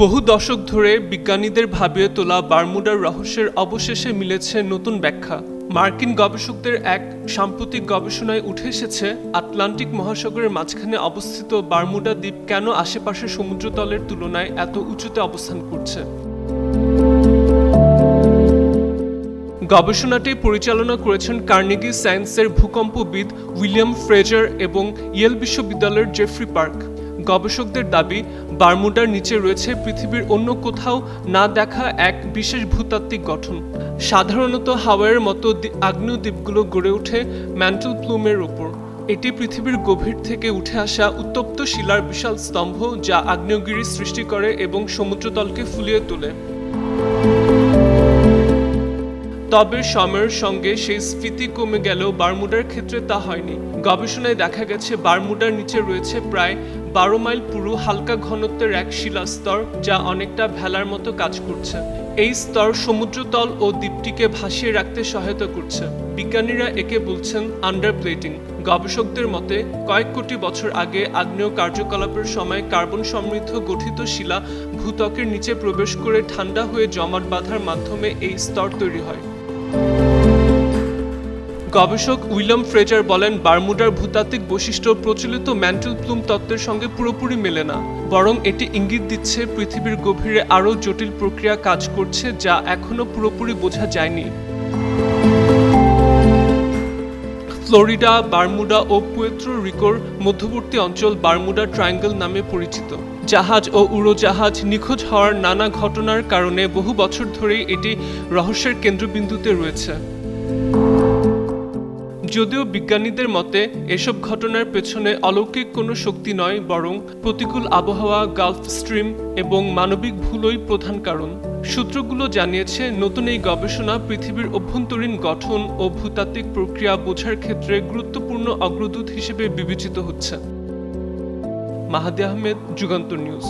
বহু দশক ধরে বিজ্ঞানীদের ভাবিয়ে তোলা বারমুডার রহস্যের অবশেষে মিলেছে নতুন ব্যাখ্যা। মার্কিন গবেষকদের এক সাম্প্রতিক গবেষণায় উঠে এসেছে আটলান্টিক মহাসাগরের মাঝখানে অবস্থিত বারমুডা দ্বীপ কেন আশেপাশের সমুদ্রতলের তুলনায় এত উঁচুতে অবস্থান করছে। গবেষণাটি পরিচালনা করেছেন কার্নেগি সায়েন্সের ভূকম্পবিদ উইলিয়াম ফ্রেজার এবং ইয়েল বিশ্ববিদ্যালয়ের জেফ্রি পার্ক। গবেষকদের দাবি, বারমুডার নিচে রয়েছে পৃথিবীর অন্য কোথাও না দেখা এক বিশেষ ভূতাত্ত্বিক গঠন। সাধারণত হাওয়াইয়ের মতো আগ্নেয় দ্বীপগুলো গড়ে ওঠে ম্যান্টল প্লুমের উপর। এটি পৃথিবীর গভীর থেকে উঠে আসা উত্তপ্ত শিলার বিশাল স্তম্ভ, যা আগ্নেয়গিরি সৃষ্টি করে এবং সমুদ্রতলকে ফুলিয়ে তোলে। তবে সময়ের সঙ্গে সেই স্ফীতি কমে গেলেও বারমুডার ক্ষেত্রে তা হয়নি। গবেষণায় দেখা গেছে বারমুডার নিচে রয়েছে প্রায় 12 মাইল পুরু হালকা ঘনত্বের এক শিলাস্তর, যা অনেকটা ভেলার মতো কাজ করছে। এই স্তর সমুদ্রতল ও দ্বীপটিকে ভাসিয়ে রাখতে সহায়তা করছে। বিজ্ঞানীরা একে বলছেন আন্ডারপ্লেটিং। গবেষকদের মতে কয়েক কোটি বছর আগে আগ্নেয় কার্যকলাপের সময় কার্বন সমৃদ্ধ গঠিত শিলা ভূত্বকের নিচে প্রবেশ করে ঠান্ডা হয়ে জমাট বাঁধার মাধ্যমে এই স্তর তৈরি হয়। গবেষক উইলিয়াম ফ্রেজার বলেন, বারমুডার ভূতাত্ত্বিক বৈশিষ্ট্য প্রচলিত ম্যান্টল প্লুম তত্ত্বের সঙ্গে পুরোপুরি মেলে না, বরং এটি ইঙ্গিত দিচ্ছে পৃথিবীর গভীরে আরও জটিল প্রক্রিয়া কাজ করছে, যা এখনো পুরোপুরি বোঝা যায়নি। ফ্লোরিডা, বারমুডা ও পুয়ের্তো রিকোর মধ্যবর্তী অঞ্চল বারমুডা ট্রায়াঙ্গল নামে পরিচিত। জাহাজ ও উড়োজাহাজ নিখোঁজ হওয়ার নানা ঘটনার কারণে বহু বছর ধরেই এটি রহস্যের কেন্দ্রবিন্দুতে রয়েছে। যদিও বিজ্ঞানীদের মতে এসব ঘটনার পেছনে অলৌকিক কোনো শক্তি নয়, বরং প্রতিকূল আবহাওয়া, গালফ স্ট্রিম এবং মানবিক ভুলই প্রধান কারণ। সূত্রগুলো জানিয়েছে, নতুন এই গবেষণা পৃথিবীর অভ্যন্তরীণ গঠন ও ভূতাত্ত্বিক প্রক্রিয়া বোঝার ক্ষেত্রে গুরুত্বপূর্ণ অগ্রদূত হিসেবে বিবেচিত হচ্ছে। মাহাদি আহমেদ, যুগান্তর নিউজ।